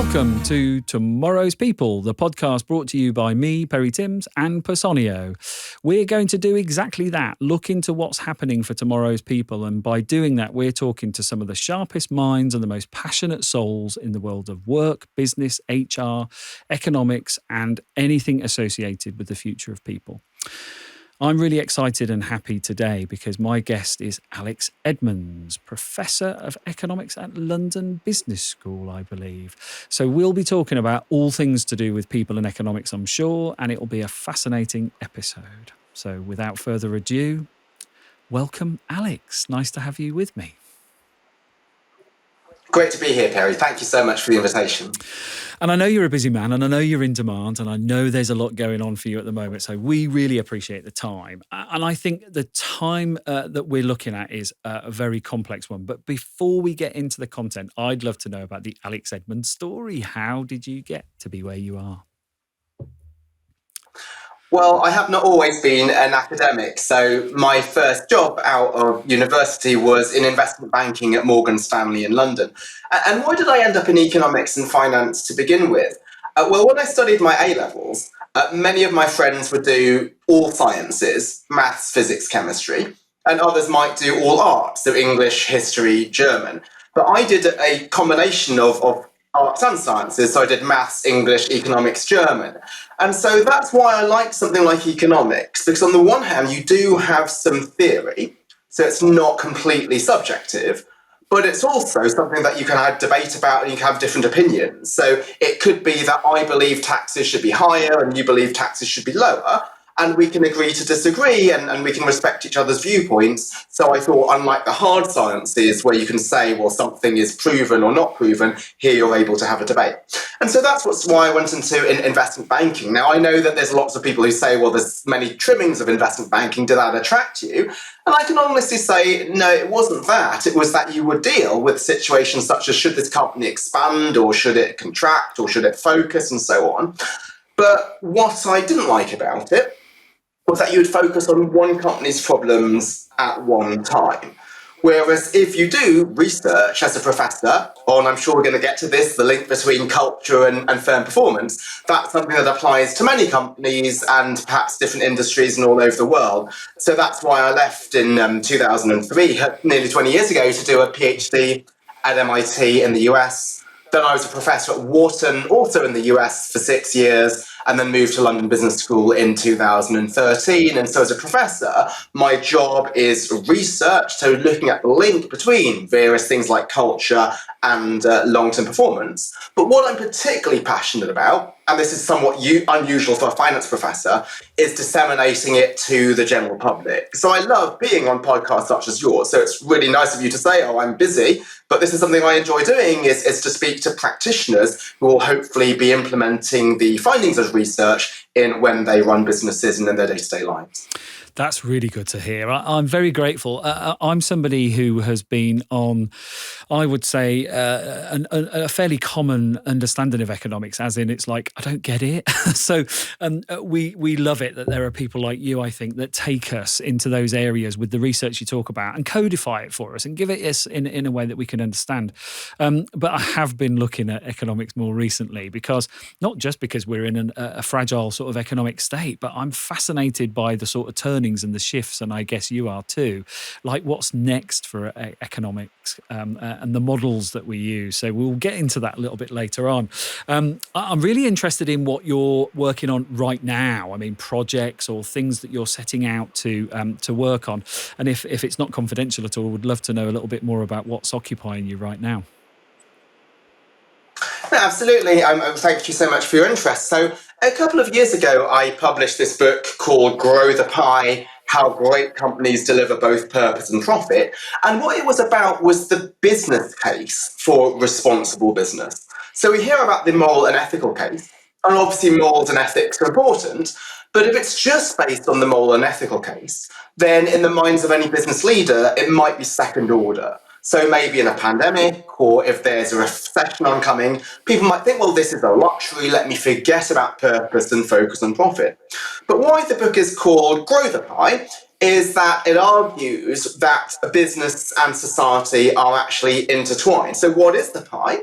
Welcome to Tomorrow's People, the podcast brought to you by me, Perry Timms, and Personio. We're going to do exactly that, look into what's happening for tomorrow's people, and by doing that, we're talking to some of the sharpest minds and the most passionate souls in the world of work, business, HR, economics, and anything associated with the future of people. I'm really excited and happy today because my guest is Alex Edmans, Professor of Economics at London Business School, I believe. So we'll be talking about all things to do with people and economics, I'm sure, and it will be a fascinating episode. So without further ado, welcome, Alex. Nice to have you with me. Great to be here, Perry. Thank you so much for the invitation. And I know you're a busy man, and I know you're in demand, and I know there's a lot going on for you at the moment. So we really appreciate the time. And I think the time that we're looking at is a very complex one. But before we get into the content, I'd love to know about the Alex Edmans story. How did you get to be where you are? Well, I have not always been an academic. So my first job out of university was in investment banking at Morgan Stanley in London. And why did I end up in economics and finance to begin with? Well, when I studied my A-levels, many of my friends would do all sciences, maths, physics, chemistry, and others might do all arts, so English, history, German. But I did a combination of arts and sciences, so I did maths, English, economics, German. And so that's why I like something like economics, because on the one hand, you do have some theory, so it's not completely subjective, but it's also something that you can have debate about and you can have different opinions. So it could be that I believe taxes should be higher and you believe taxes should be lower, and we can agree to disagree and we can respect each other's viewpoints. So I thought, unlike the hard sciences where you can say, well, something is proven or not proven, here you're able to have a debate. And so that's why I went into investment banking. Now, I know that there's lots of people who say, well, there's many trimmings of investment banking. Did that attract you? And I can honestly say, no, it wasn't that. It was that you would deal with situations such as, should this company expand or should it contract or should it focus and so on. But what I didn't like about it was that you would focus on one company's problems at one time. Whereas if you do research as a professor, and I'm sure we're going to get to this, the link between culture and firm performance, that's something that applies to many companies and perhaps different industries and all over the world. So that's why I left in 2003, nearly 20 years ago, to do a PhD at MIT in the US. Then I was a professor at Wharton, also in the US, for 6 years, and then moved to London Business School in 2013. And so as a professor, my job is research, so looking at the link between various things like culture and long-term performance. But what I'm particularly passionate about, and this is somewhat unusual for a finance professor, is disseminating it to the general public. So I love being on podcasts such as yours. So it's really nice of you to say, oh, I'm busy, but this is something I enjoy doing, is to speak to practitioners who will hopefully be implementing the findings of research in when they run businesses and in their day-to-day lives. That's really good to hear. I'm very grateful. I'm somebody who has been on, I would say, a fairly common understanding of economics, as in it's like, I don't get it. So we love it that there are people like you, I think, that take us into those areas with the research you talk about and codify it for us and give it us in a way that we can understand. But I have been looking at economics more recently because, not just because we're in a fragile sort of economic state, but I'm fascinated by the sort of turning and the shifts, and I guess you are too, like what's next for economics and the models that we use. So we'll get into that a little bit later on. I'm really interested in what you're working on right now. I mean, projects or things that you're setting out to work on. And if it's not confidential at all, would love to know a little bit more about what's occupying you right now. No, absolutely. Thank you so much for your interest. So a couple of years ago, I published this book called Grow the Pie, How Great Companies Deliver Both Purpose and Profit. And what it was about was the business case for responsible business. So we hear about the moral and ethical case, and obviously morals and ethics are important. But if it's just based on the moral and ethical case, then in the minds of any business leader, it might be second order. So maybe in a pandemic, or if there's a recession oncoming, people might think, well, this is a luxury, let me forget about purpose and focus on profit. But why the book is called Grow the Pie is that it argues that business and society are actually intertwined. So what is the pie?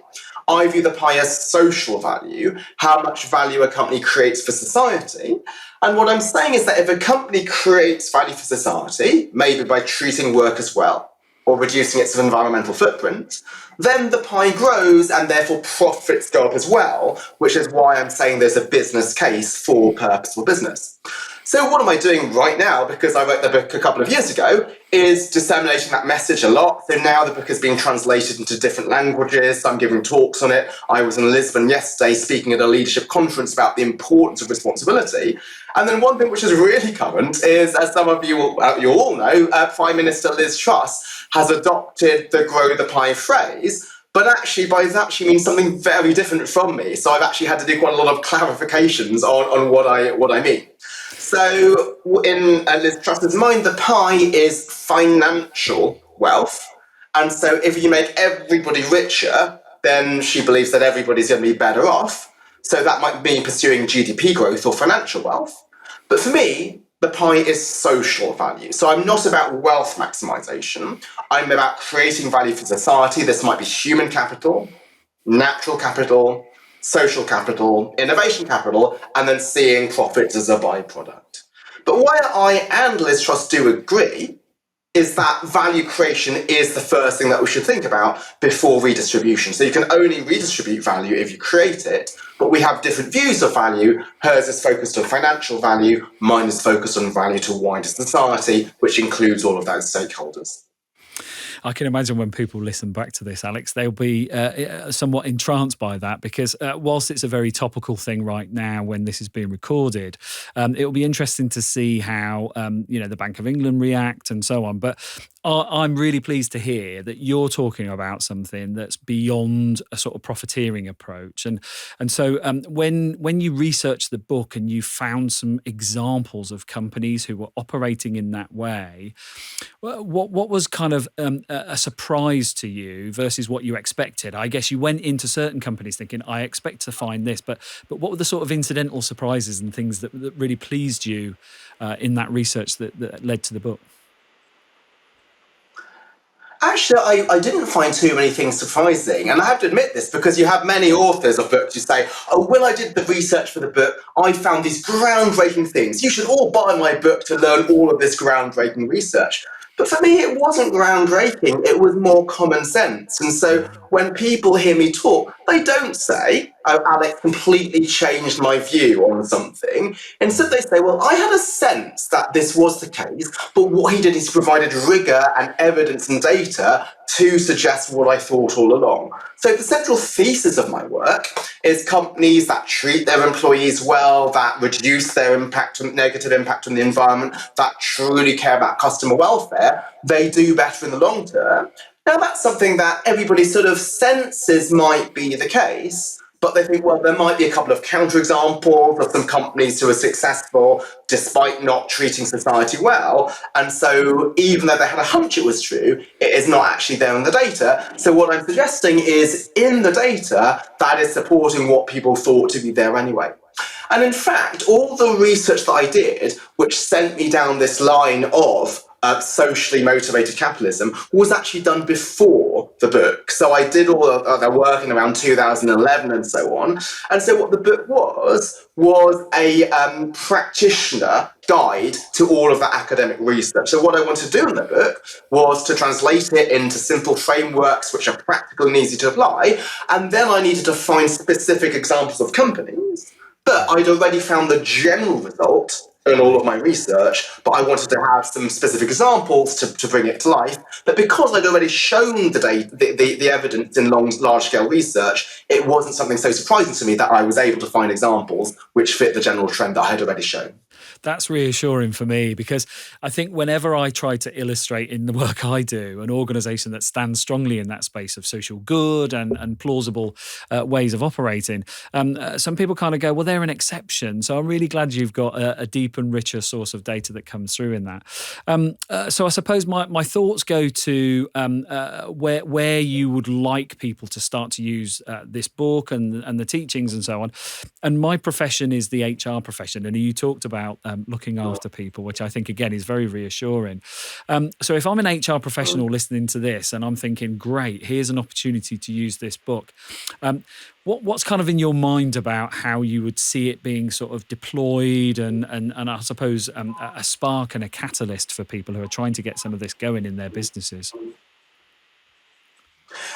I view the pie as social value, how much value a company creates for society. And what I'm saying is that if a company creates value for society, maybe by treating workers well or reducing its environmental footprint, then the pie grows and therefore profits go up as well, which is why I'm saying there's a business case for purposeful business. So what am I doing right now, because I wrote the book a couple of years ago, is disseminating that message a lot. So now the book is being translated into different languages. I'm giving talks on it. I was in Lisbon yesterday speaking at a leadership conference about the importance of responsibility. And then one thing which is really current is, as some of you all know, Prime Minister Liz Truss has adopted the grow the pie phrase. But actually, by that, she means something very different from me. So I've actually had to do quite a lot of clarifications on what I mean. So in Liz Truss's mind, the pie is financial wealth. And so if you make everybody richer, then she believes that everybody's going to be better off. So that might mean pursuing GDP growth or financial wealth. But for me, the pie is social value. So I'm not about wealth maximization. I'm about creating value for society. This might be human capital, natural capital, social capital, innovation capital, and then seeing profits as a byproduct. But why I and Liz Truss do agree is that value creation is the first thing that we should think about before redistribution. So you can only redistribute value if you create it, but we have different views of value. Hers is focused on financial value, mine is focused on value to wider society, which includes all of those stakeholders. I can imagine when people listen back to this, Alex, they'll be somewhat entranced by that, because whilst it's a very topical thing right now when this is being recorded, it'll be interesting to see how the Bank of England react and so on. But I'm really pleased to hear that you're talking about something that's beyond a sort of profiteering approach. And so when you researched the book and you found some examples of companies who were operating in that way, what was kind of a surprise to you versus what you expected? I guess you went into certain companies thinking, I expect to find this, but what were the sort of incidental surprises and things that really pleased you in that research that led to the book? Actually, I didn't find too many things surprising. And I have to admit this, because you have many authors of books who say, oh, when I did the research for the book, I found these groundbreaking things. You should all buy my book to learn all of this groundbreaking research. But for me, it wasn't groundbreaking. It was more common sense. And so when people hear me talk, they don't say, oh, Alex completely changed my view on something. Instead, they say, well, I had a sense that this was the case, but what he did is provided rigor and evidence and data to suggest what I thought all along. So the central thesis of my work is companies that treat their employees well, that reduce their negative impact on the environment, that truly care about customer welfare, they do better in the long term. Now, that's something that everybody sort of senses might be the case, but they think, well, there might be a couple of counterexamples of some companies who are successful despite not treating society well. And so even though they had a hunch it was true, it is not actually there in the data. So what I'm suggesting is in the data, that is supporting what people thought to be there anyway. And in fact, all the research that I did, which sent me down this line of socially motivated capitalism, was actually done before the book. So I did all of the work in around 2011 and so on. And so what the book was a practitioner guide to all of that academic research. So what I wanted to do in the book was to translate it into simple frameworks which are practical and easy to apply. And then I needed to find specific examples of companies. But I'd already found the general result in all of my research, but I wanted to have some specific examples to bring it to life. But because I'd already shown the data, the evidence in large-scale research, it wasn't something so surprising to me that I was able to find examples which fit the general trend that I had already shown. That's reassuring for me, because I think whenever I try to illustrate in the work I do an organisation that stands strongly in that space of social good and plausible ways of operating, some people kind of go, well, they're an exception. So I'm really glad you've got a deep and richer source of data that comes through in that. So I suppose my thoughts go to where you would like people to start to use this book and the teachings and so on. And my profession is the HR profession. And you talked about looking after people, which I think, again, is very reassuring. So if I'm an HR professional listening to this and I'm thinking, great, here's an opportunity to use this book, what's kind of in your mind about how you would see it being sort of deployed and I suppose a spark and a catalyst for people who are trying to get some of this going in their businesses?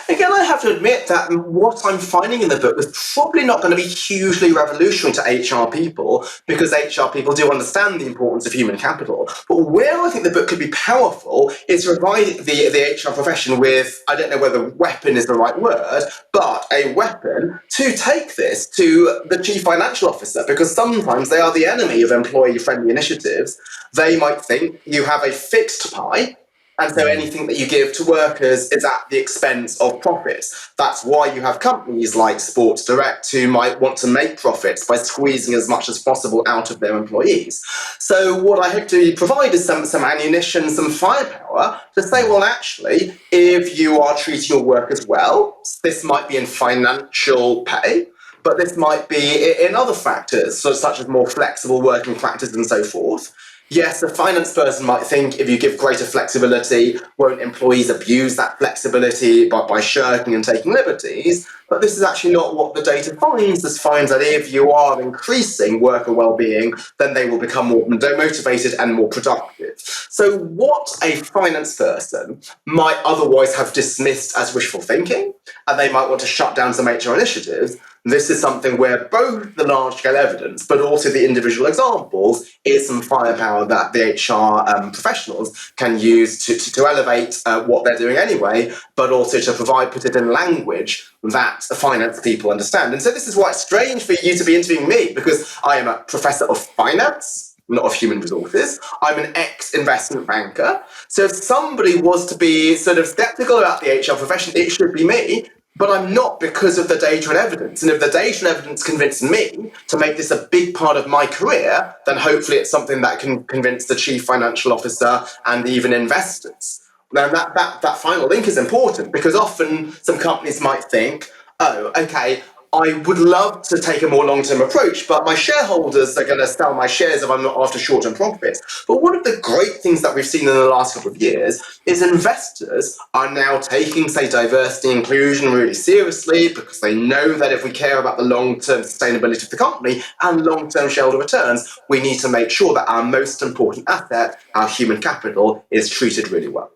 Again, I have to admit that what I'm finding in the book is probably not going to be hugely revolutionary to HR people, because HR people do understand the importance of human capital. But where I think the book could be powerful is to provide the HR profession with, I don't know whether weapon is the right word, but a weapon to take this to the chief financial officer, because sometimes they are the enemy of employee-friendly initiatives. They might think you have a fixed pie, and so anything that you give to workers is at the expense of profits. That's why you have companies like Sports Direct who might want to make profits by squeezing as much as possible out of their employees. So what I hope to provide is some ammunition, some firepower to say, well, actually, if you are treating your workers well, this might be in financial pay, but this might be in other factors, such as more flexible working practices and so forth. Yes, a finance person might think if you give greater flexibility, won't employees abuse that flexibility by shirking and taking liberties? But this is actually not what the data finds. This finds that if you are increasing worker well-being, then they will become more motivated and more productive. So what a finance person might otherwise have dismissed as wishful thinking, and they might want to shut down some HR initiatives, this is something where both the large-scale evidence, but also the individual examples, is some firepower that the HR professionals can use to elevate what they're doing anyway, but also to put it in language that the finance people understand. And so this is why it's strange for you to be interviewing me, because I am a professor of finance, not of human resources. I'm an ex-investment banker. So if somebody was to be sort of skeptical about the HR profession, it should be me. But I'm not, because of the data and evidence. And if the data and evidence convince me to make this a big part of my career, then hopefully it's something that can convince the chief financial officer and even investors. Now, that final link is important, because often some companies might think, oh, okay, I would love to take a more long-term approach, but my shareholders are going to sell my shares if I'm not after short-term profits. But one of the great things that we've seen in the last couple of years is investors are now taking, say, diversity and inclusion really seriously, because they know that if we care about the long-term sustainability of the company and long-term shareholder returns, we need to make sure that our most important asset, our human capital, is treated really well.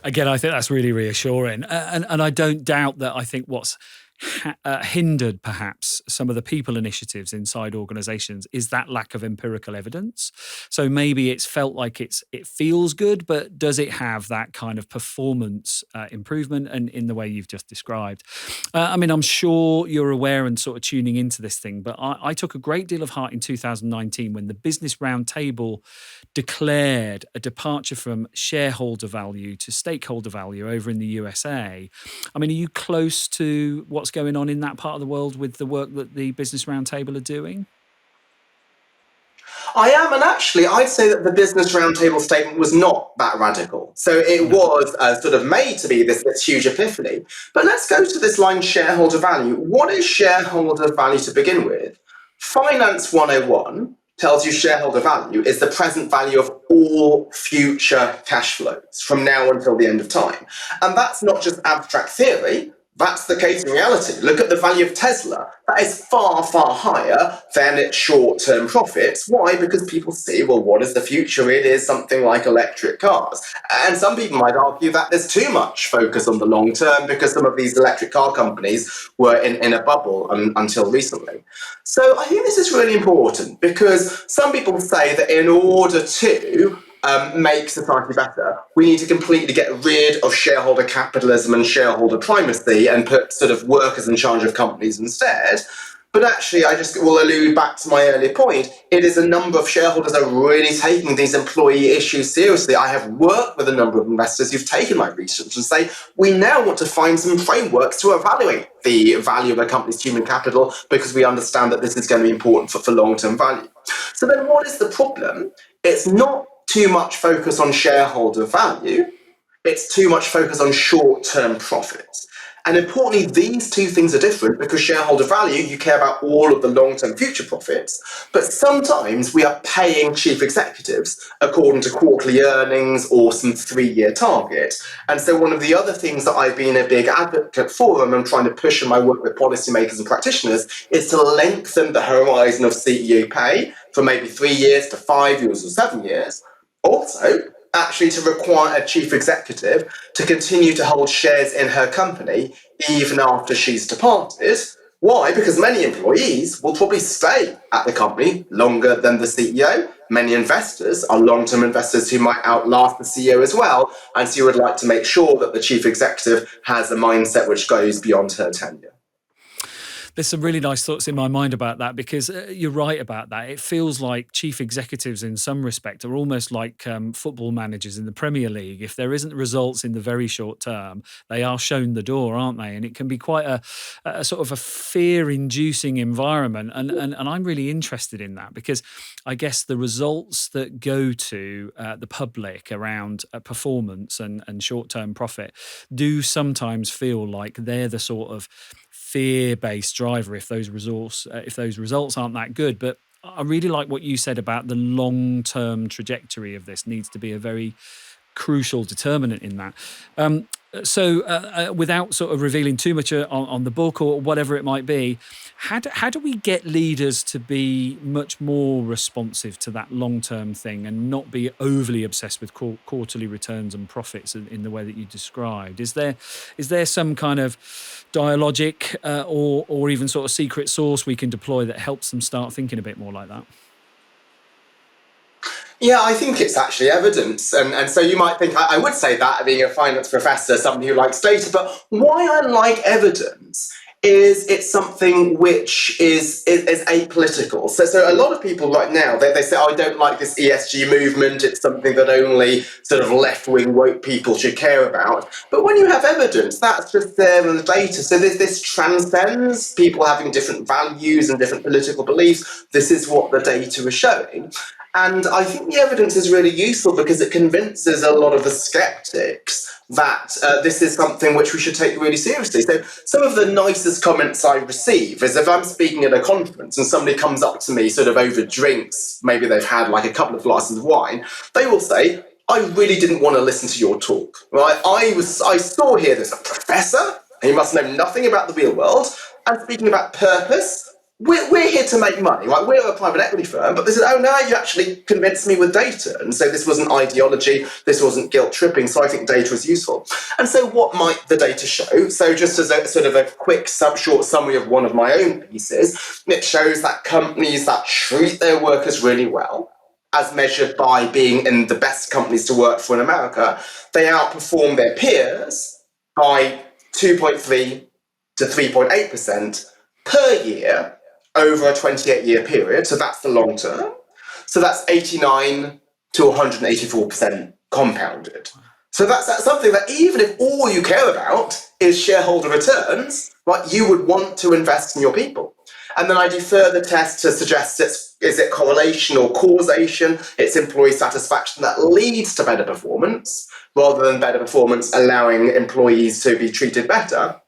Again, I think that's really reassuring. And I don't doubt that I think what's hindered perhaps some of the people initiatives inside organizations is that lack of empirical evidence. So maybe it's felt like it feels good, but does it have that kind of performance improvement and in the way you've just described? I mean, I'm sure you're aware and sort of tuning into this thing, but I took a great deal of heart in 2019 when the Business Roundtable declared a departure from shareholder value to stakeholder value over in the USA. I mean, are you close to what's going on in that part of the world with the work that the Business Roundtable are doing? I am, and actually, I'd say that the Business Roundtable statement was not that radical. So it was sort of made to be this huge epiphany. But let's go to this line, shareholder value. What is shareholder value to begin with? Finance 101 tells you shareholder value is the present value of all future cash flows from now until the end of time. And that's not just abstract theory. That's the case in reality. Look at the value of Tesla. That is far, far higher than its short-term profits. Why? Because people see, well, what is the future? It is something like electric cars. And some people might argue that there's too much focus on the long term, because some of these electric car companies were in a bubble until recently. So I think this is really important, because some people say that in order to make society better, we need to completely get rid of shareholder capitalism and shareholder primacy and put sort of workers in charge of companies instead. But actually, I just will allude back to my earlier point. It is a number of shareholders are really taking these employee issues seriously. I have worked with a number of investors who've taken my research and say, we now want to find some frameworks to evaluate the value of a company's human capital, because we understand that this is going to be important for long-term value. So then what is the problem? It's not too much focus on shareholder value, it's too much focus on short-term profits. And importantly, these two things are different because shareholder value, you care about all of the long-term future profits, but sometimes we are paying chief executives according to quarterly earnings or some 3-year target. And so one of the other things that I've been a big advocate for, and I'm trying to push in my work with policymakers and practitioners, is to lengthen the horizon of CEO pay from maybe 3 years to 5 years or 7 years. Also, actually to require a chief executive to continue to hold shares in her company even after she's departed. Why? Because many employees will probably stay at the company longer than the CEO. Many investors are long-term investors who might outlast the CEO as well. And so you would like to make sure that the chief executive has a mindset which goes beyond her tenure. There's some really nice thoughts in my mind about that, because you're right about that. It feels like chief executives in some respect are almost like football managers in the Premier League. If there isn't results in the very short term, they are shown the door, aren't they? And it can be quite a sort of a fear-inducing environment. And I'm really interested in that, because I guess the results that go to the public around performance and short-term profit do sometimes feel like they're the sort of fear-based driver if those results aren't that good. But I really like what you said about the long-term trajectory of this needs to be a very crucial determinant in that. So without sort of revealing too much on the book or whatever it might be, how do we get leaders to be much more responsive to that long-term thing and not be overly obsessed with quarterly returns and profits in the way that you described? Is there some kind of dialogic or even sort of secret sauce we can deploy that helps them start thinking a bit more like that? Yeah, I think it's actually evidence. And so you might think, I would say that being a finance professor, somebody who likes data, but why I like evidence is it's something which is apolitical. So a lot of people right now, they say, oh, I don't like this ESG movement. It's something that only sort of left-wing woke people should care about. But when you have evidence, that's just there in the data. So this transcends people having different values and different political beliefs. This is what the data is showing. And I think the evidence is really useful because it convinces a lot of the skeptics that this is something which we should take really seriously. So some of the nicest comments I receive is if I'm speaking at a conference and somebody comes up to me sort of over drinks, maybe they've had like a couple of glasses of wine, they will say, I really didn't want to listen to your talk, right? I saw here there's a professor, and he must know nothing about the real world, and speaking about purpose. We're here to make money, right? We're a private equity firm, but they said, oh, no, you actually convinced me with data. And so this wasn't ideology, this wasn't guilt tripping, so I think data is useful. And so what might the data show? So just as a sort of a quick short summary of one of my own pieces, it shows that companies that treat their workers really well, as measured by being in the best companies to work for in America, they outperform their peers by 2.3 to 3.8% per year over a 28-year period. So that's the long term. So that's 89 to 184% compounded. So that's something that even if all you care about is shareholder returns, right, you would want to invest in your people. And then I do further tests to suggest is it correlation or causation? It's employee satisfaction that leads to better performance, rather than better performance allowing employees to be treated better.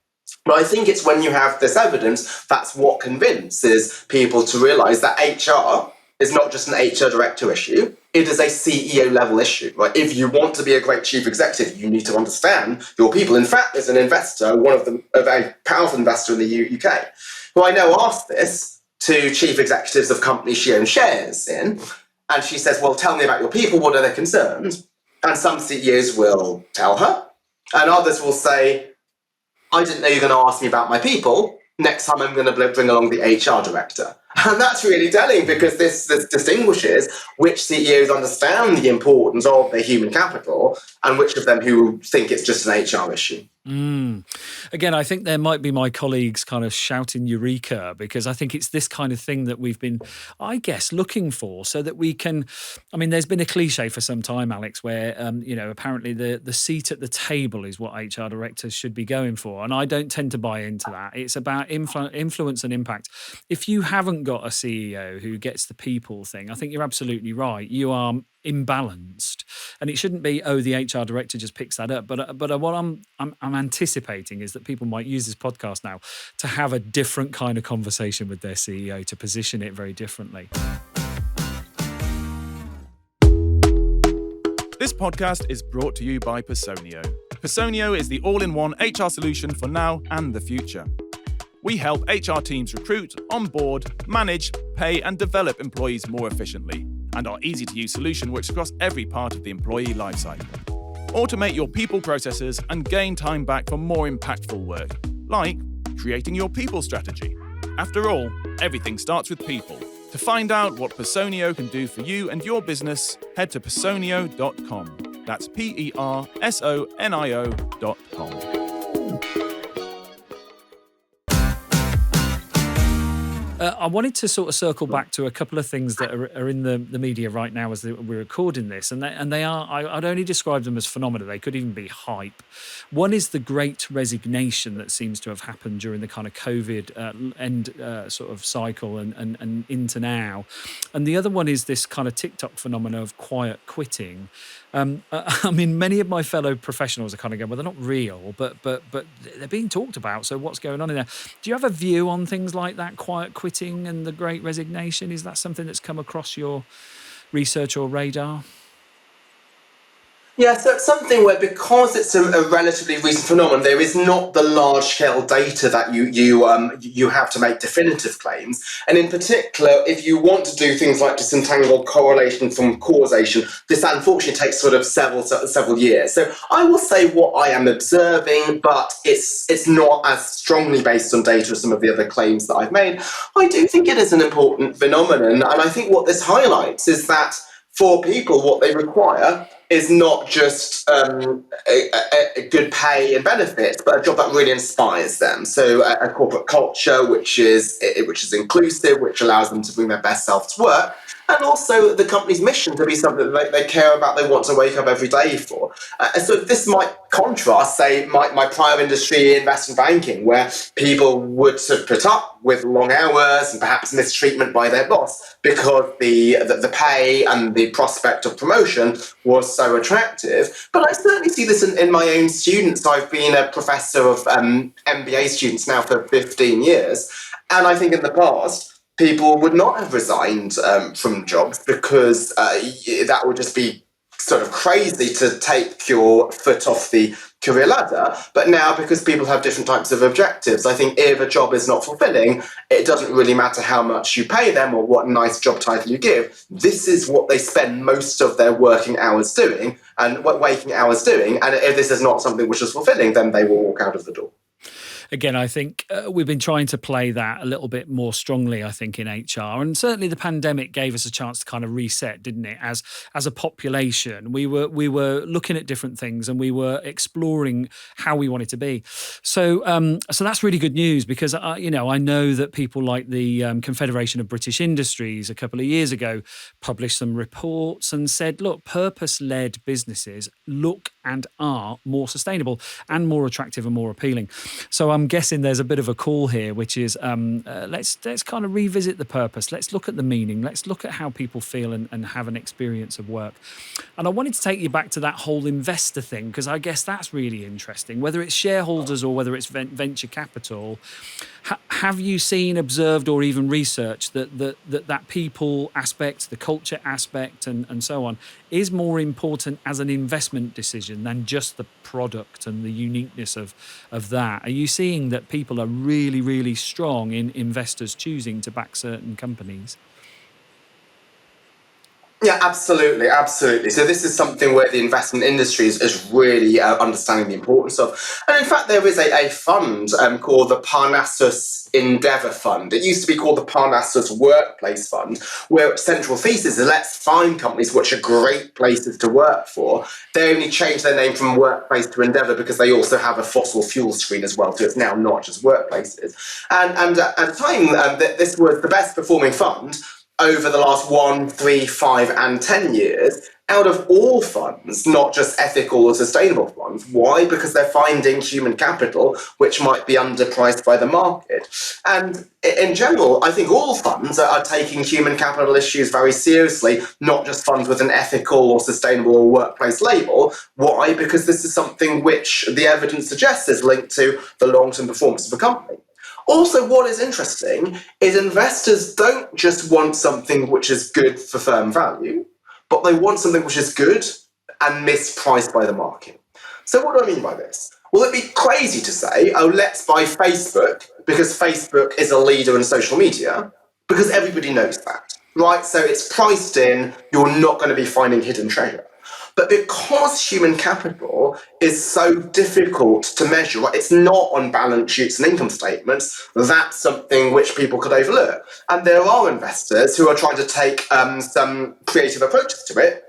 But I think it's when you have this evidence, that's what convinces people to realise that HR is not just an HR director issue, it is a CEO level issue. Right? If you want to be a great chief executive, you need to understand your people. In fact, there's an investor, one of them, a very powerful investor in the UK, who I know asked this to chief executives of companies she owns shares in, and she says, well, tell me about your people, what are their concerns? And some CEOs will tell her, and others will say, I didn't know you were going to ask me about my people. Next time I'm going to bring along the HR director. And that's really telling because this distinguishes which CEOs understand the importance of their human capital and which of them who think it's just an HR issue. Again, I think there might be my colleagues kind of shouting eureka, because I think it's this kind of thing that we've been, I guess, looking for so that we can, I mean, there's been a cliche for some time, Alex, where, apparently the seat at the table is what HR directors should be going for. And I don't tend to buy into that. It's about influence and impact. If you haven't got a CEO who gets the people thing, I think you're absolutely right. You are imbalanced, and it shouldn't be, oh, the HR director just picks that up. But what I'm anticipating is that people might use this podcast now to have a different kind of conversation with their CEO, to position it very differently. This podcast is brought to you by Personio. Personio is the all-in-one HR solution for now and the future. We help HR teams recruit, onboard, manage, pay, and develop employees more efficiently, and our easy-to-use solution works across every part of the employee lifecycle. Automate your people processes and gain time back for more impactful work, like creating your people strategy. After all, everything starts with people. To find out what Personio can do for you and your business, head to personio.com. That's PERSONIO.com. I wanted to sort of circle back to a couple of things that are in the media right now as we're recording this, and they are, I'd only describe them as phenomena. They could even be hype. One is the great resignation that seems to have happened during the kind of COVID end sort of cycle and into now. And the other one is this kind of TikTok phenomena of quiet quitting. I mean, many of my fellow professionals are kind of going, well, they're not real, but they're being talked about. So what's going on in there? Do you have a view on things like that, quiet quitting and the great resignation? Is that something that's come across your research or radar? Yeah, so it's something where, because it's a relatively recent phenomenon, there is not the large-scale data that you have to make definitive claims. And in particular, if you want to do things like disentangle correlation from causation, this unfortunately takes sort of several years. So I will say what I am observing, but it's not as strongly based on data as some of the other claims that I've made. I do think it is an important phenomenon, and I think what this highlights is that for people, what they require is not just a good pay and benefits, but a job that really inspires them. So a corporate culture which is inclusive, which allows them to bring their best self to work, and also the company's mission to be something that they care about, they want to wake up every day for. So this might contrast, say, my prior industry, investment banking, where people would sort of put up with long hours and perhaps mistreatment by their boss because the pay and the prospect of promotion was so attractive. But I certainly see this in my own students. I've been a professor of MBA students now for 15 years, and I think in the past, people would not have resigned from jobs because that would just be sort of crazy to take your foot off the career ladder. But now, because people have different types of objectives, I think if a job is not fulfilling, it doesn't really matter how much you pay them or what nice job title you give. This is what they spend most of their working hours doing and what waking hours doing. And if this is not something which is fulfilling, then they will walk out of the door. Again, I think we've been trying to play that a little bit more strongly, I think, in HR. And certainly the pandemic gave us a chance to kind of reset, didn't it? As a population, we were looking at different things and we were exploring how we wanted to be. So that's really good news, because, I know that people like the Confederation of British Industries a couple of years ago published some reports and said, look, purpose-led businesses look and are more sustainable and more attractive and more appealing. So I'm guessing there's a bit of a call here, which is let's kind of revisit the purpose. Let's look at the meaning. Let's look at how people feel and have an experience of work. And I wanted to take you back to that whole investor thing, because I guess that's really interesting, whether it's shareholders or whether it's venture capital. Have you seen, observed, or even researched that people aspect, the culture aspect, and so on, is more important as an investment decision than just the product and the uniqueness of that? Are you seeing that people are really, really strong in investors choosing to back certain companies? Yeah, absolutely. So this is something where the investment industry is really understanding the importance of. And in fact, there is a fund called the Parnassus Endeavour Fund. It used to be called the Parnassus Workplace Fund, where its central thesis is let's find companies which are great places to work for. They only changed their name from Workplace to Endeavour because they also have a fossil fuel screen as well. So it's now not just workplaces. And at the time, this was the best performing fund over the last 1, 3, 5, and 10 years. out of all funds, not just ethical or sustainable funds. Why? Because they're finding human capital which might be underpriced by the market. And in general, I think all funds are taking human capital issues very seriously, not just funds with an ethical or sustainable or workplace label. Why? Because this is something which the evidence suggests is linked to the long-term performance of a company. Also, what is interesting is investors don't just want something which is good for firm value, but they want something which is good and mispriced by the market. So what do I mean by this? Well, it'd be crazy to say, oh, let's buy Facebook because Facebook is a leader in social media, because everybody knows that, right? So it's priced in, you're not going to be finding hidden treasure. But because human capital is so difficult to measure, right, it's not on balance sheets and income statements, that's something which people could overlook. And there are investors who are trying to take some creative approaches to it,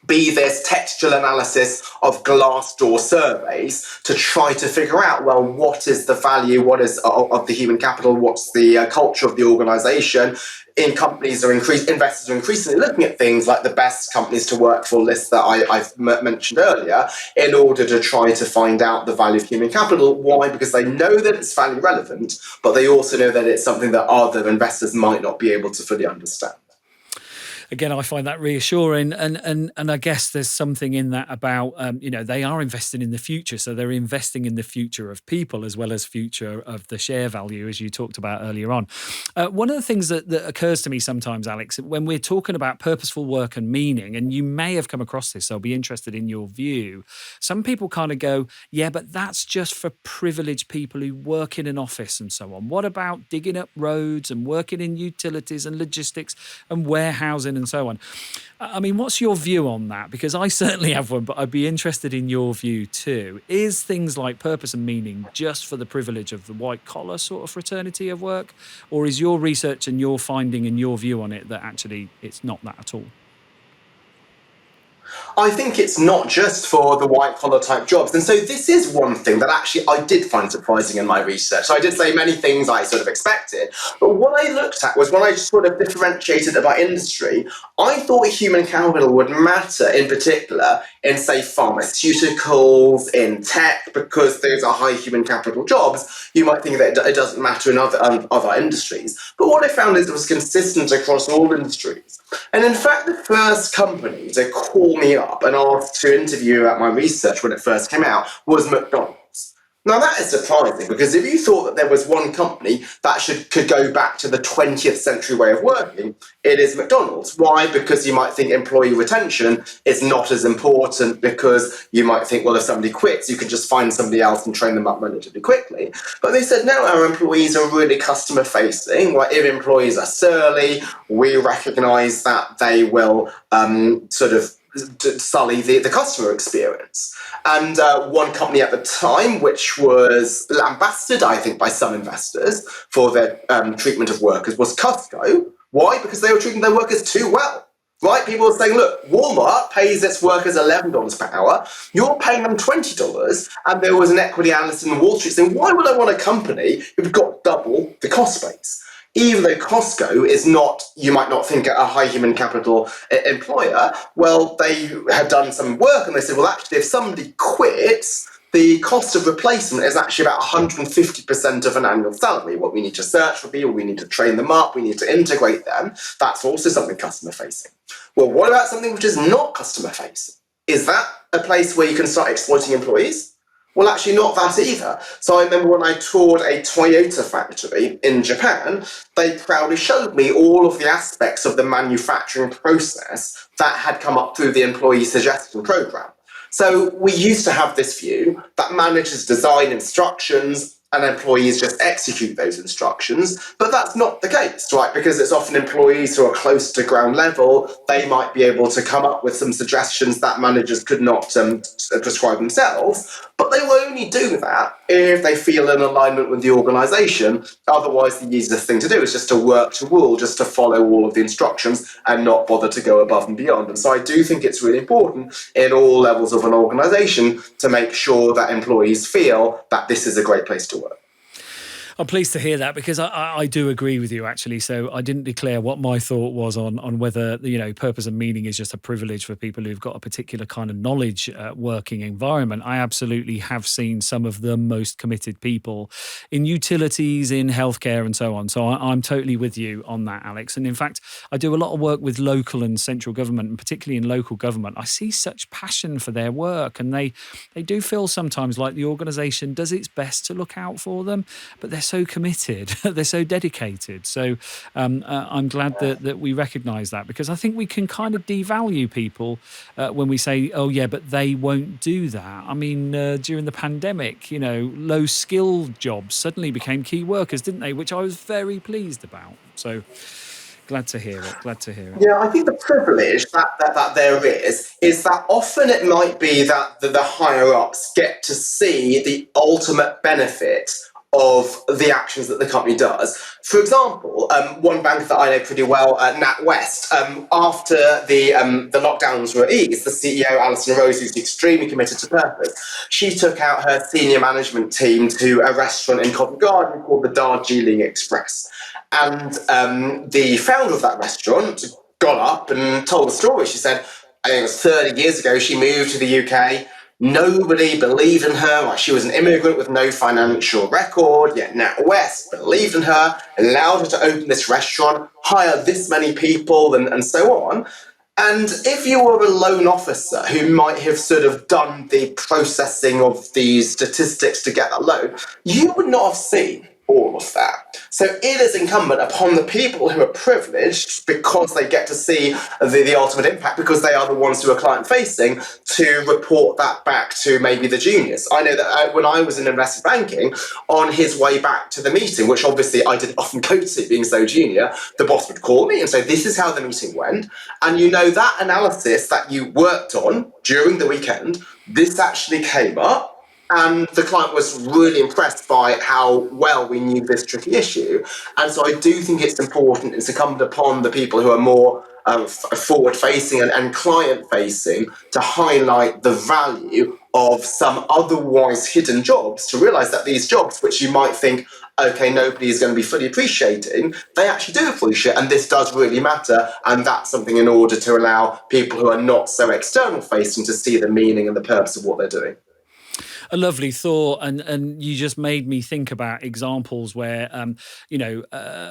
be this textual analysis of Glassdoor surveys to try to figure out, well, what is the value, what is of the human capital, what's the culture of the organization. In companies, investors are increasingly looking at things like the best companies to work for list that I've mentioned earlier in order to try to find out the value of human capital. Why? Because they know that it's value relevant, but they also know that it's something that other investors might not be able to fully understand. Again, I find that reassuring, and I guess there's something in that about they are investing in the future, so they're investing in the future of people as well as future of the share value, as you talked about earlier on. One of the things that occurs to me sometimes, Alex, when we're talking about purposeful work and meaning, and you may have come across this, so I'll be interested in your view. Some people kind of go, yeah, but that's just for privileged people who work in an office and so on. What about digging up roads and working in utilities and logistics and warehousing and so on? I mean, what's your view on that? Because I certainly have one, but I'd be interested in your view too. Is things like purpose and meaning just for the privilege of the white collar sort of fraternity of work? Or is your research and your finding and your view on it that actually it's not that at all? I think it's not just for the white collar type jobs. And so this is one thing that actually I did find surprising in my research. So I did say many things I sort of expected. But what I looked at was when I sort of differentiated about industry, I thought human capital would matter in particular in, say, pharmaceuticals, in tech, because those are high human capital jobs. You might think that it doesn't matter in other industries. But what I found is it was consistent across all industries. And in fact, the first company to call me up and ask to interview about my research when it first came out was McDonald's. Now that is surprising, because if you thought that there was one company that could go back to the 20th century way of working, it is McDonald's. Why? Because you might think employee retention is not as important, because you might think, well, if somebody quits, you can just find somebody else and train them up relatively quickly. But they said, no, our employees are really customer facing. Like, if employees are surly, we recognize that they will sort of sully the customer experience. And one company at the time, which was lambasted, I think, by some investors for their treatment of workers, was Costco. Why? Because they were treating their workers too well. Right? People were saying, look, Walmart pays its workers $11 per hour. You're paying them $20. And there was an equity analyst in Wall Street saying, why would I want a company who've got double the cost base? Even though Costco is not, you might not think, a high human capital employer, well, they had done some work and they said, well, actually, if somebody quits, the cost of replacement is actually about 150% of an annual salary. What we need to search for people, we need to train them up, we need to integrate them. That's also something customer facing. Well, what about something which is not customer facing? Is that a place where you can start exploiting employees? Well, actually not that either. So I remember when I toured a Toyota factory in Japan, they proudly showed me all of the aspects of the manufacturing process that had come up through the employee suggestion program. So we used to have this view that managers design instructions and employees just execute those instructions, but that's not the case, right? Because it's often employees who are close to ground level. They might be able to come up with some suggestions that managers could not prescribe themselves, but they will only do that if they feel in alignment with the organization. Otherwise, the easiest thing to do is just to work to rule, just to follow all of the instructions and not bother to go above and beyond. And so I do think it's really important in all levels of an organization to make sure that employees feel that this is a great place to work. I'm pleased to hear that, because I do agree with you, actually. So I didn't declare what my thought was on whether, purpose and meaning is just a privilege for people who've got a particular kind of knowledge working environment. I absolutely have seen some of the most committed people in utilities, in healthcare and so on. So I'm totally with you on that, Alex. And in fact, I do a lot of work with local and central government, and particularly in local government. I see such passion for their work, and they do feel sometimes like the organisation does its best to look out for them, but they're so committed, they're so dedicated. So I'm glad that we recognise that, because I think we can kind of devalue people when we say, oh yeah, but they won't do that. I mean, during the pandemic, low skill jobs suddenly became key workers, didn't they? Which I was very pleased about. So glad to hear it. Yeah, I think the privilege that there is that often it might be that the higher ups get to see the ultimate benefit of the actions that the company does. For example, one bank that I know pretty well, NatWest, after the lockdowns were eased, the CEO, Alison Rose, who's extremely committed to purpose, she took out her senior management team to a restaurant in Covent Garden called the Darjeeling Express. And the founder of that restaurant got up and told the story. She said, I think it was 30 years ago, she moved to the UK. Nobody believed in her. Like, she was an immigrant with no financial record, yet NatWest believed in her, allowed her to open this restaurant, hire this many people, and so on. And if you were a loan officer who might have sort of done the processing of these statistics to get that loan, you would not have seen all of that. So it is incumbent upon the people who are privileged, because they get to see the ultimate impact, because they are the ones who are client facing, to report that back to maybe the juniors. I know that when I was in investment banking, on his way back to the meeting, which obviously I didn't often go to being so junior, the boss would call me and say, this is how the meeting went. And that analysis that you worked on during the weekend, this actually came up. And the client was really impressed by how well we knew this tricky issue. And so I do think it's important, it's incumbent upon the people who are more forward-facing and client-facing to highlight the value of some otherwise hidden jobs, to realise that these jobs, which you might think, okay, nobody is going to be fully appreciating, they actually do appreciate, and this does really matter. And that's something in order to allow people who are not so external-facing to see the meaning and the purpose of what they're doing. A lovely thought, and you just made me think about examples where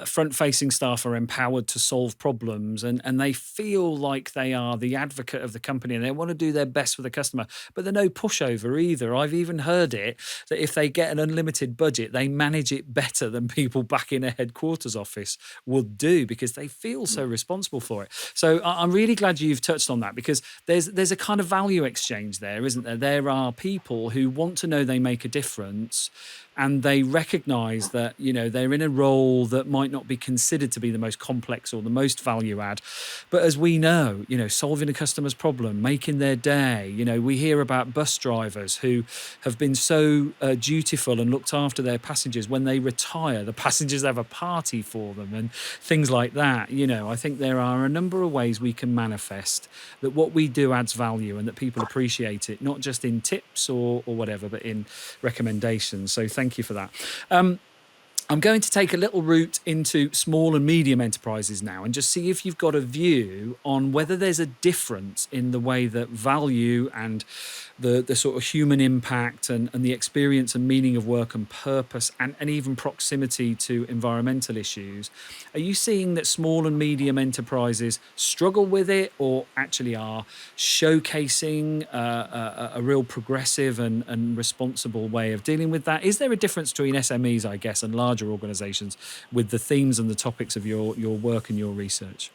front-facing staff are empowered to solve problems, and they feel like they are the advocate of the company, and they want to do their best for the customer, but they're no pushover either. I've even heard it that if they get an unlimited budget, they manage it better than people back in a headquarters office would do, because they feel so responsible for it. So I'm really glad you've touched on that, because there's a kind of value exchange there, isn't there? There are people who want to know they make a difference, and they recognise that they're in a role that might not be considered to be the most complex or the most value add, but as we know, solving a customer's problem, making their day. We hear about bus drivers who have been so dutiful and looked after their passengers. When they retire, the passengers have a party for them and things like that. I think there are a number of ways we can manifest that what we do adds value, and that people appreciate it, not just in tips or whatever, but in recommendations. So thank you for that. I'm going to take a little route into small and medium enterprises now, and just see if you've got a view on whether there's a difference in the way that value and the sort of human impact and the experience and meaning of work and purpose and even proximity to environmental issues. Are you seeing that small and medium enterprises struggle with it, or actually are showcasing a real progressive and responsible way of dealing with that? Is there a difference between SMEs, I guess, and larger organisations with the themes and the topics of your work and your research?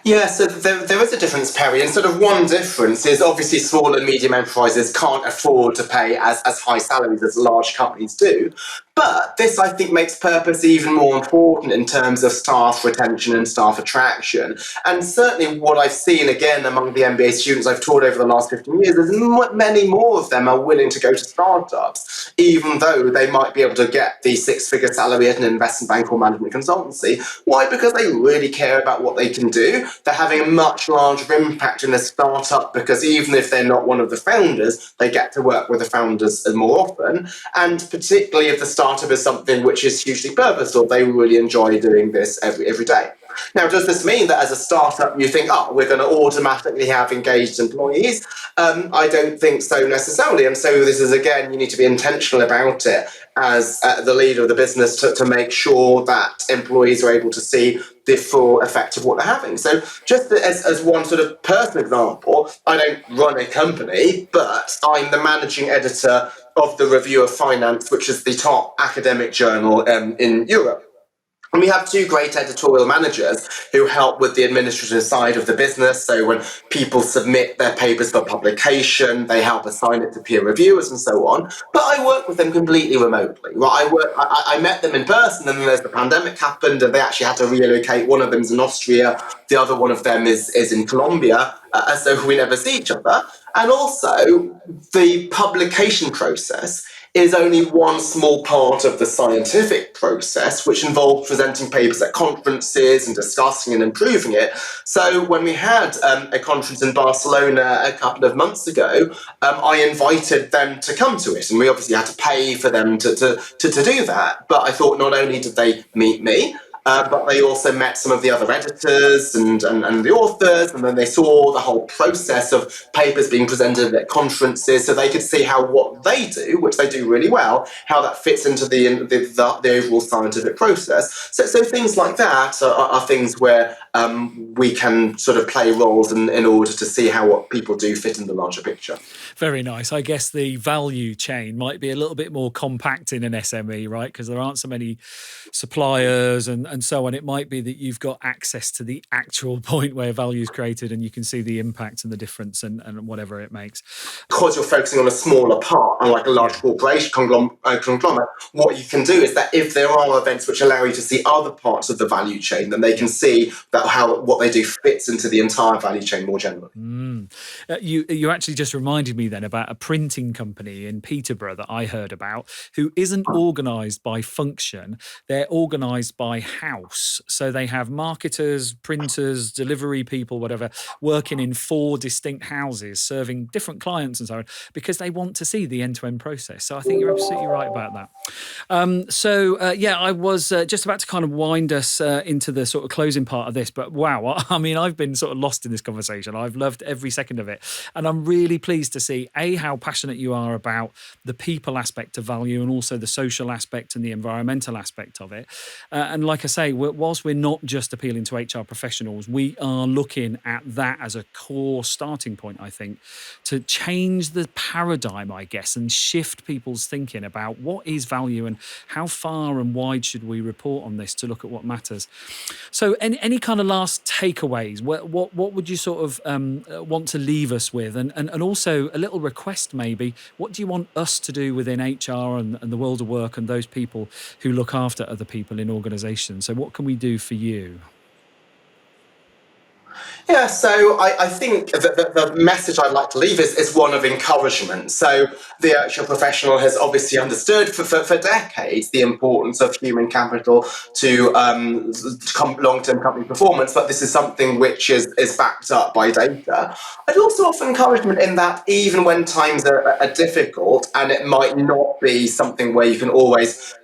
Yeah, so there is a difference, Perry, and sort of one difference is obviously small and medium enterprises can't afford to pay as high salaries as large companies do. But this, I think, makes purpose even more important in terms of staff retention and staff attraction. And certainly what I've seen, again, among the MBA students I've taught over the last 15 years is many more of them are willing to go to startups even though they might be able to get the six-figure salary at an investment bank or management consultancy. Why? Because they really care about what they can do. They're having a much larger impact in a startup because even if they're not one of the founders, they get to work with the founders more often. And particularly if the startup is something which is hugely purposeful, they really enjoy doing this every day. Now, does this mean that as a startup you think, oh, we're going to automatically have engaged employees? I don't think so necessarily. And so this is, again, you need to be intentional about it as the leader of the business to make sure that employees are able to see the full effect of what they're having. So just as one sort of personal example, I don't run a company, but I'm the managing editor of the Review of Finance, which is the top academic journal in Europe. And we have two great editorial managers who help with the administrative side of the business. So when people submit their papers for publication, they help assign it to peer reviewers and so on. But I work with them completely remotely. Well, I met them in person, and then there's the pandemic happened, and they actually had to relocate. One of them's in Austria, the other one of them is in Colombia, so we never see each other. And also, the publication process is only one small part of the scientific process, which involves presenting papers at conferences and discussing and improving it. So when we had a conference in Barcelona a couple of months ago, I invited them to come to it, and we obviously had to pay for them to do that. But I thought not only did they meet me, but they also met some of the other editors and the authors, and then they saw the whole process of papers being presented at conferences, so they could see how what they do, which they do really well, how that fits into the overall scientific process. So things like that are things where we can sort of play roles in order to see how what people do fit in the larger picture. Very nice. I guess the value chain might be a little bit more compact in an SME, right? Because there aren't so many suppliers and so on. It might be that you've got access to the actual point where value is created and you can see the impact and the difference and whatever it makes. Because you're focusing on a smaller part, unlike a large corporation conglomerate, what you can do is that if there are events which allow you to see other parts of the value chain, then they can see that how what they do fits into the entire value chain more generally. You actually just reminded me then about a printing company in Peterborough that I heard about who isn't organised by function. They're organised by house. So they have marketers, printers, delivery people, whatever, working in 4 distinct houses, serving different clients and so on, because they want to see the end-to-end process. So I think you're absolutely right about that. I was just about to kind of wind us into the sort of closing part of this, but wow, I mean, I've been sort of lost in this conversation. I've loved every second of it. And I'm really pleased to see, A, how passionate you are about the people aspect of value and also the social aspect and the environmental aspect of it. And like I say, whilst we're not just appealing to HR professionals, we are looking at that as a core starting point, I think, to change the paradigm, I guess, and shift people's thinking about what is value and how far and wide should we report on this to look at what matters. So any kind of last takeaways? What would you sort of want to leave us with? And also a little request maybe, what do you want us to do within HR and the world of work and those people who look after other people in organisations? So what can we do for you? Yeah, so I think the message I'd like to leave is one of encouragement. So the HR professional has obviously understood for decades the importance of human capital to long-term company performance, but this is something which is backed up by data. I'd also offer encouragement in that even when times are difficult, and it might not be something where you can always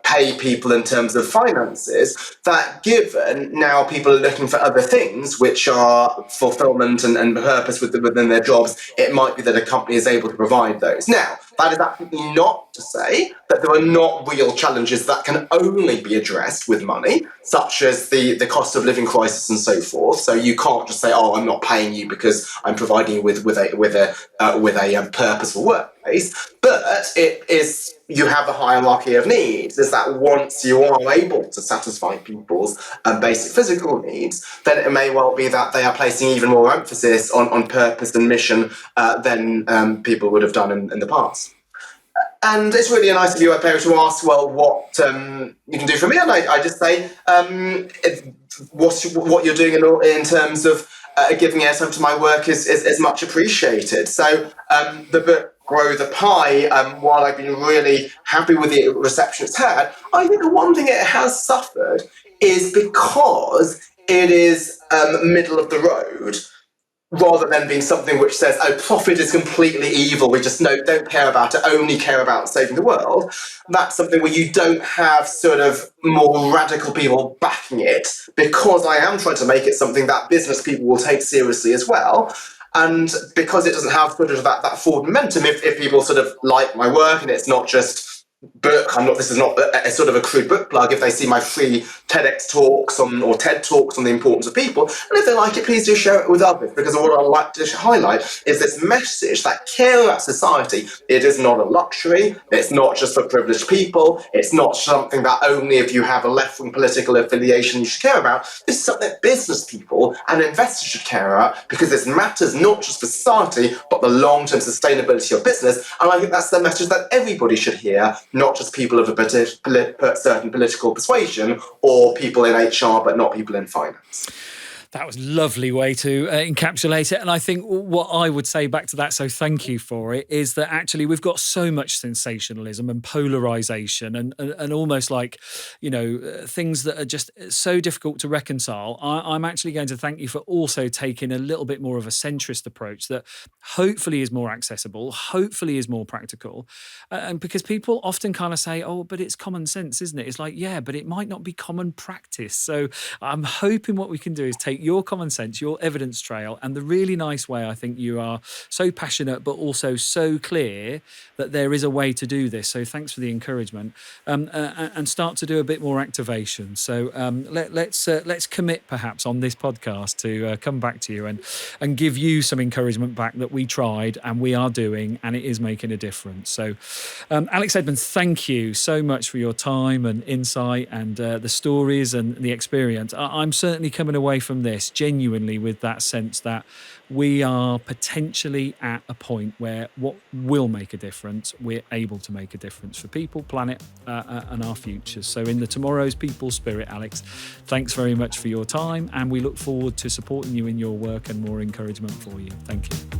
pay people in terms of finances, that given now people are looking for other things which are fulfillment and purpose within their jobs, it might be that a company is able to provide those. Now, that is absolutely not to say that there are not real challenges that can only be addressed with money, such as the cost of living crisis and so forth. So you can't just say, "Oh, I'm not paying you because I'm providing you with a purposeful workplace." But it is, you have a hierarchy of needs. Is that once you are able to satisfy people's basic physical needs, then it may well be that they are placing even more emphasis on purpose and mission than people would have done in the past. And it's really nice of you, Pedro, to ask, well, what you can do for me. And I just say, what you're doing in terms of giving airtime to my work is much appreciated. So the book grow the pie, while I've been really happy with the reception it's had, I think the one thing it has suffered is because it is middle of the road, rather than being something which says, oh, profit is completely evil, we just don't care about it, only care about saving the world. That's something where you don't have sort of more radical people backing it, because I am trying to make it something that business people will take seriously as well. And because it doesn't have sort of that forward momentum, if people sort of like my work and it's not just book, this is not a sort of a crude book plug, if they see my free TEDx talks or TED talks on the importance of people, and if they like it, please do share it with others, because what I like to highlight is this message that care about society, it is not a luxury, it's not just for privileged people, it's not something that only if you have a left-wing political affiliation you should care about. This is something that business people and investors should care about, because this matters not just for society, but the long-term sustainability of business, and I think that's the message that everybody should hear, not just people of a certain political persuasion, or people in HR but not people in finance. That was a lovely way to encapsulate it. And I think what I would say back to that, so thank you for it, is that actually we've got so much sensationalism and polarization and almost like, things that are just so difficult to reconcile. I'm actually going to thank you for also taking a little bit more of a centrist approach that hopefully is more accessible, hopefully is more practical. And because people often kind of say, oh, but it's common sense, isn't it? It's like, yeah, but it might not be common practice. So I'm hoping what we can do is take your common sense, your evidence trail, and the really nice way I think you are so passionate but also so clear that there is a way to do this. So thanks for the encouragement, and start to do a bit more activation. So let's commit perhaps on this podcast to come back to you and give you some encouragement back that we tried and we are doing, and it is making a difference. So Alex Edmans, thank you so much for your time and insight and the stories and the experience. I'm certainly coming away from this genuinely with that sense that we are potentially at a point where what will make a difference, we're able to make a difference for people, planet, and our futures. So in the Tomorrow's People spirit, Alex, thanks very much for your time, and we look forward to supporting you in your work and more encouragement for you. Thank you.